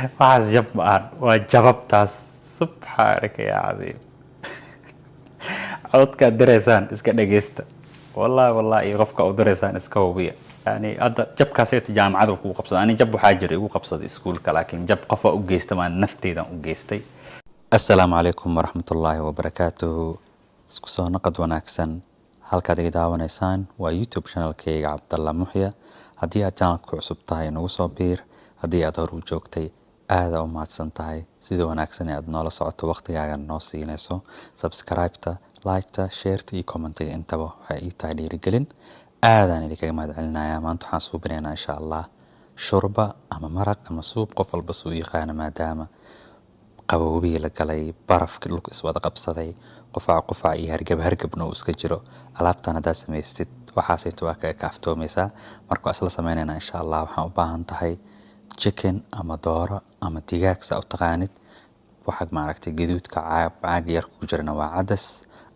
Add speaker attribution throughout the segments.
Speaker 1: waxaas jab ma ahan waa jababtaas subxaanaka yaa cadiim codkaad direysaan iska dhegeysta wallahi iyo qofka u direysaan iska hubiya yani hadda jabkaasayta jaamacada kugu qabsada ani jab waxaa jira igu qabsaday iskuulka laakiin jab qofa u geysta maan nafteydan u geystay assalaamu calaykum waraxmatullaahi wabarakaatuhu isku soo naqad wanaagsan halkaad iga daawanaysaan waa youtube channelkayga cabdalla muxya haddii aad channelka ku cusub tahay nagu soo biir haddii aad hor u joogtay aada u mahadsan tahay sida wanaagsan ee aad noola socoto waqtigaaga noo siinayso subscribe-ta like-ta share-ta iyo comment-ga intaba waxay ii tahay dhiirigelin aadaan idinkaga mahad celinayaa maanta waxaan suubinaynaa insha allah shurba ama maraq ama suub qof walba suu yaqaana maadaama qabowbihii la galay barafkii dhulka iswada qabsaday qufac iyo hargabna uu iska jiro alaabtan haddaad samaystid waxaasayto waa kaga kaaftoomaysaa marka waa isla sameynaynaa insha allah waxaan u baahan tahay chicken ama dooro ama digaag saa u taqaanid waxa maaragtay gaduudka caaga yarka ku jirana waa cadas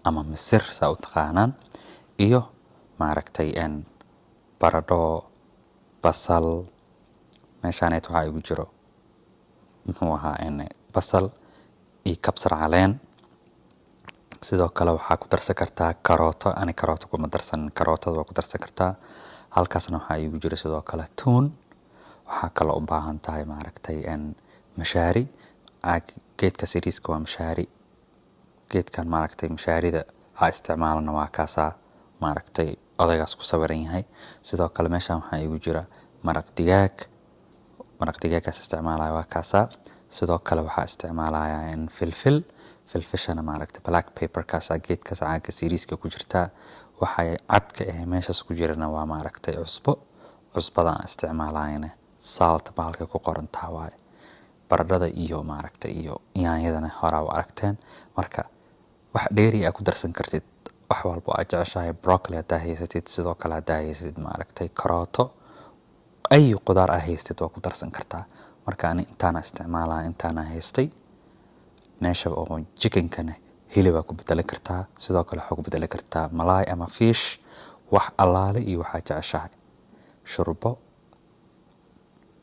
Speaker 1: ama misir saa u taqaanaan iyo maaragtay baradho basal meeshaaneed waxaa igu jiro muxuu ahaa basal iyo kabsar caleen sidoo kale waxaa ku darsan kartaa karooto ani karooto kuma darsan karootada waa ku darsan kartaa halkaasna waxaa igu jiro sidoo kale tuun waxaa kaloo u baahan tahay maaragtay mashaari geedka siriiska waa mashaari geedkan maaragtay mashaarida ha isticmaalana waa kaasaa maaragtay odaygaas ku sawiran yahay sidoo kale meeshaan waxaa igu jira maraq digaagaas isticmaalaya waa kaasaa sidoo kale waxaa isticmaalaya filfishana maaragtay black paperkaasa geedkaas caaga siriiska ku jirtaa waxay cadka meeshaas ku jirana waa maaragtay cusbadaan isticmaalayana salt bahalka ku qorantaa waaye baradhada iyo maaragtay iyo yaanyadana horaa u aragteen marka wax dheeri ku darsan kartid wax walba aad jeceshahay broccoli haddaa haysatid sidoo kale haddaa haysatid maaragtay karooto ay qudaar ah haystid waa ku darsan kartaa marka ani intaana isticmaalaa intaana haystay meesha oo chickenkana hilib ku bedelan kartaa sidoo kale waxaa ku bedelan kartaa malaay ama fish wax allaale iyo waxaa jeceshahay shurbo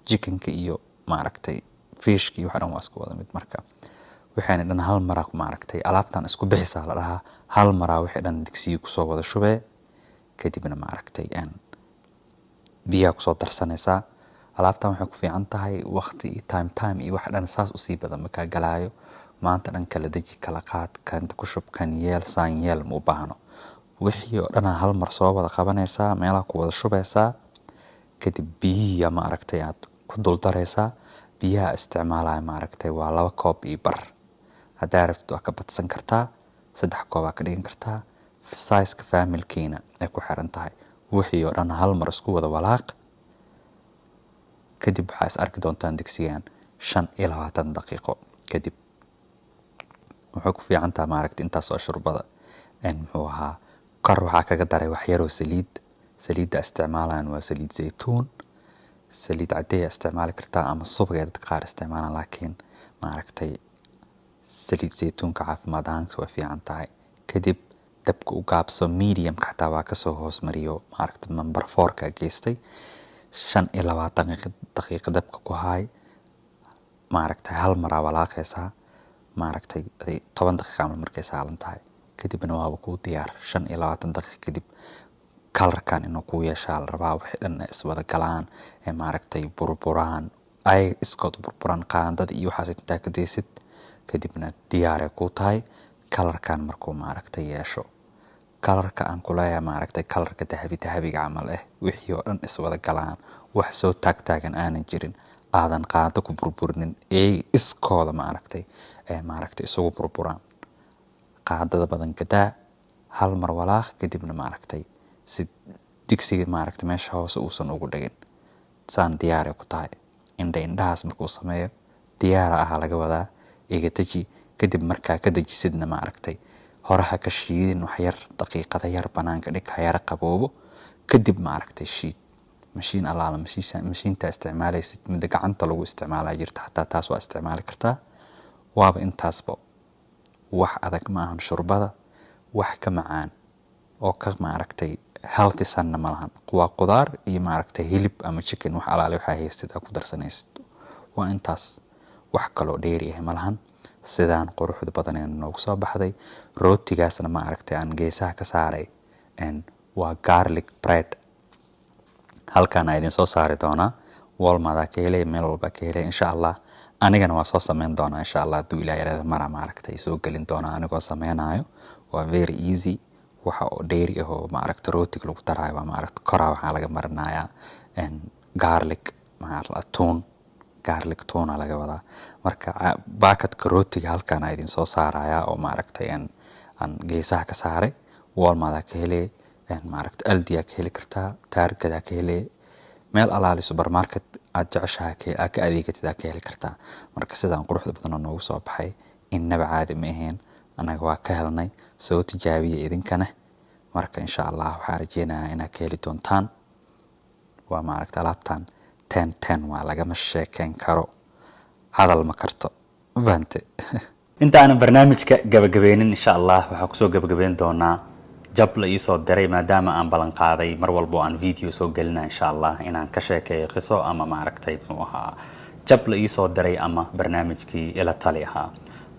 Speaker 1: chickenka iyo maaragtay fishka iyo waxaan waa isku wada mid marka waxaan dhan hal mar maaragtay alaabtan isku bixisaa la dhahaa hal mar wixii dhan digsiga ku soo wada shubee kadibna maaragtay biyaha ku soo darsanaysaa alaabtan waxay ku fiican tahay waqti iyo time iyo wax dhan saas u sii badan marka galaayo maanta dhan kala daji kala qaad kan ku shubkan yeel saan yeel ma u baahno wixii oo dhan hal mar soo wada qabanaysaa meelaha ku wada shubaysaa kadib biyihi maaragtay aad ku dul daraysaa biyaha isticmaalaya maaragtay waa 2 koob iyo bar haddaa rabtid waa ka badsan kartaa 3 koob ka dhigan kartaa size-ka family-kiina ay ku xiran tahay wixii oo dhan hal mar isku wada walaaq kadib waxaa is arki doontaan digsigan 25 daqiiqo kadib wuxuu ku fiican tahay maaragtay intaas oo shurbada muxuu ahaa kor waxaa kaga daray wax yar oo saliidda isticmaalaan waa saliid zaytuun saliid cadeeya isticmaali kartaa ama subagay dadka qaar isticmaalaan laakiin maaragtay saliid zaytuunka caafimaad ahaan waa fiican tahay kadib dabka u gaabso medium xataa waa kasoo hoos mariyo maaragtay number 4 ka geystay 25 daqiiqo dabka ku haay maaragtay hal mar walaaqaysaa maaragtay 10 daqiiqo ama markay saalan tahay kadibna waa ku diyaar 25 daqiiqo kadib colorkan inuu ku yeeshaa la rabaa wixii dhan iswada galaan ee maaragtay burburaan ay iskood burburaan qaandada iyo waxaas intaa ka deysid kadibna diyaar ku tahay colorkan markuu maaragtay yeesho colorka aan ku leeyahay maaragtay colorka dahabiga camal wixii oo dhan iswada galaan wax soo taagtaagan aanan jirin aadan qaado ku burburinin iskooda maaragtay isugu burburaan qaadada badan gadaa hal mar walaaq kadibna maaragtay si digsiga maaragtay meesha hoose uusan ugu dhigin saan diyaar ku tahay indhahaas markuu sameeyo diyaar laga wadaa iga daji kadib markaa ka dajisidna maaragtay horaha ka shiidin wax yar daqiiqada yar banaanka dhig hayar qaboobo kadib maaragtay shiid mashiinta isticmaalaysid mid gacanta lagu isticmaalaa jirta xataa taas waa isticmaali kartaa waaba intaasba wax adag ma ahan shurbada wax ka macaan oo ka maaragtay healthy sanna malahan waa qudaar iyo maaragtay hilib ama chicken wax alaale waxa haystid ku darsanaysid waa intaas wax kaloo dheeri ah malahan sidaan quruxda badan ee noogu soo baxday rootigaasna ma aragtay aan geesaha ka saaray waa garlic bread halkaan aan idin soo saari doonaa Walmart ka helay meel walba ka helay insha Allah anigana waa soo sameyn doonaa insha Allah hadduu Ilaahay yaraado ma aragtay soo gelin doonaa anigoo sameynayo waa very easy waxa oo dheeri ah oo ma aragtay rootiga lagu daraayo waa ma aragtay koraa waxaa laga marinayaa garlic garlic tuna laga wadaa marka baakadka rootiga halkaan aan idin soo saaraya oo ma aragtay aan geesaha ka saaray Walmart ka helay ma aragtay Aldi ka heli kartaa Target ka helay meel alaali supermarket aad jeceshahay ka adeegatid ka heli kartaa marka sidaan quruxda badan oo noogu soo baxay innaba caadi ma ahayn anaga waa ka helnay soo tijaabiye idinkana marka insha Allah waxaan rajeynayaa inaad ka heli doontaan waa ma aragtay alaabtan 10 waa lagama sheekeyn karo hadal ma karto bante inta aan barnaamijka gabagabeynin insha Allah waxa ku soo gabagabeyn doonaa jab la isoo diray maadaama aan balan qaaday mar walba aan video soo gelina insha Allah inaan ka sheekeeyo qiso ama ma aragtay muxuu ahaa jab la isoo diray ama barnaamijkii ila tali ahaa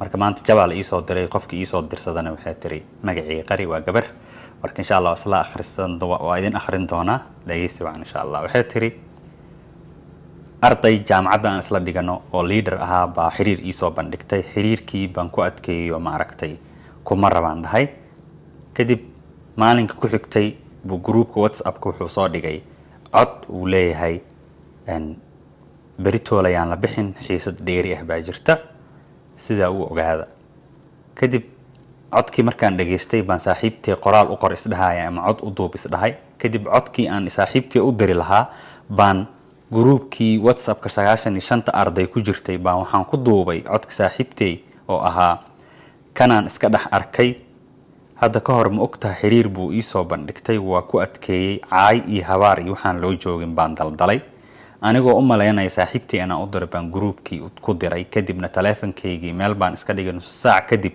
Speaker 1: marka maanta jab la isoo diray qofkii isoo dirsadana waxay tiri magacii qari waa gabar marka insha Allah isla akhrisan waa idin akhrin doona dhageysi waan insha Allah waxay tiri arday jaamacadda aan isla dhigano oo leader ahaa baa xiriir isoo bandhigtay xiriirkii baan ku adkeeyo ma aragtay kuma rabaan dhahay kadib maalinka ku xigtay buu groupka WhatsApp-ka wuxuu soo dhigay cod uu leeyahay beritoolayaan la bixin xiisad dheeri ah baa jirta sida uu ogaada kadib codkii markaan dhageystay baan saaxiibtay qoraal u qor isdhahay ama cod u duub isdhahay kadib codkii aan saaxiibtay u diri lahaa baan groupkii WhatsApp-ka 95 arday ku jirtay baan waxaan ku duubay codka saaxiibtay oo ahaa kanaan iska dhax arkay hadda ka hor ma ogtahay xiriir buu ii soo bandhigtay waa ku adkeeyay caay iyo habaar iyo waxaan loo joogin baan daldalay anigoo u maleynaya saaxiibtay inaan u diray baan groupkii ku diray kadibna taleefankaygii meel baan iska dhigay nus saac kadib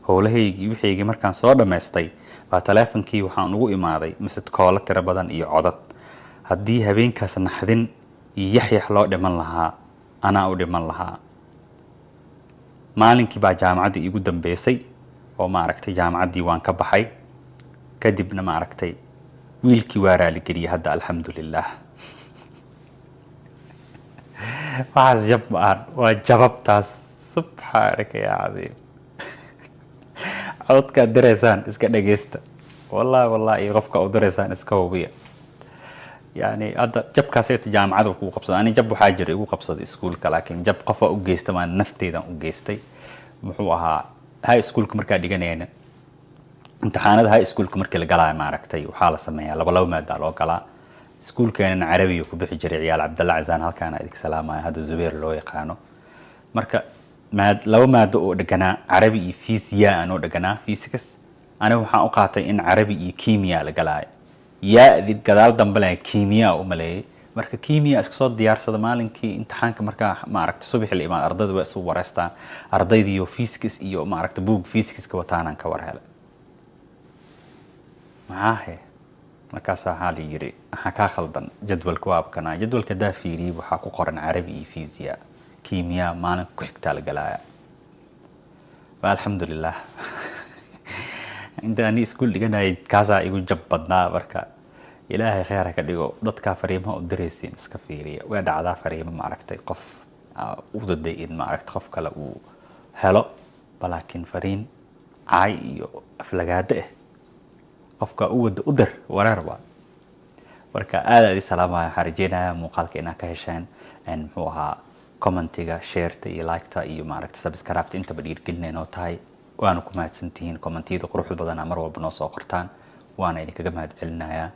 Speaker 1: howlahaygii wixii markaan soo dhameystay baa taleefankii waxaan ugu imaaday message call tiro badan iyo codad haddii habeenkaas naxdin iyo yaxyax loo dhiman lahaa anaa u dhiman lahaa maalinkii baa jaamacadii igu dambeysay oo ma aragtay jaamacaddii waan ka baxay kadibna ma aragtay wiilkii waa raali geliyay hadda alxamdulillah waxaas jab baan waa jababtaas subxaanaka yaa cadiim codkaad direysaan iska dhageysta wallahi qofka u direysaan iska hubiya يعني هذا جب كاسيت جامعة وقبصة أنا جب حاجر وقبصة سكول لكن جب قفا وجيست ما نفتي ذا وجيستي محوها هاي سكول كمركا ديجانين امتحانات هاي سكول كمركا لقلا معركتي وحالة سميها لو ما داروا قلا سكول كان عربي وكبح جري عيال عبد الله عزان هل كان هذيك سلامة هذا الزبير لو يقانو مركا ما لو ما دو دجنا عربي فيزياء أنا دجنا فيزيكس أنا وحنا أقاطع إن عربي كيمياء لقلا يا ذي الجدال دمبلا كيمياء وملاي مركا كيمياء اسكسود ديار صد مالنكي امتحانك مركا ما عرفت الصبح اللي ما أرضي بس ورستا أرضي ديو فيزيكس إيو ما عرفت بوق فيزيكس كوتانا كورهلا معاه مركاسا حالي يري حكا خلطا جدول كواب كنا جدول كدا فيري وحاكو قرن عربي فيزياء كيمياء مالك كحكتال قلايا والحمد لله inta ani iskuul dhiganay kaasa igu jabbadnaa marka ilaahay khayr ka dhigo dadka fariimaha u direysiin iska fiiriya way dhacdaa fariimo ma aragtay qof u daday in ma aragtay qof kale uu helo balaakin fariin caay iyo aflagaade qofka uu wada u dir wareerba marka aad salaamaya xariijinaya muuqaalka inaa ka hesheen muxuu ahaa commentiga shareta iyo like-ta iyo ma aragtay subscribe-ta inta badhiir gelinayno tahay waana ku mahadsantihiin commentiyada quruxda badan mar walba noo soo qortaan waana idinkaga mahadcelinayaa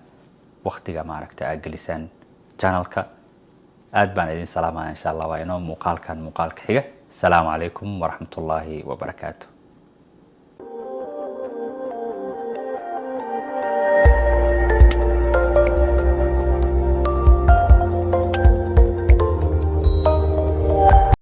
Speaker 1: waqtiga ma aragtay aad gelisaan channelka aad baan idin salaamaya insha Allah waa inoo muuqaalkan muuqaalka xiga assalaamu calaykum waraxmatullaahi wabarakaatuh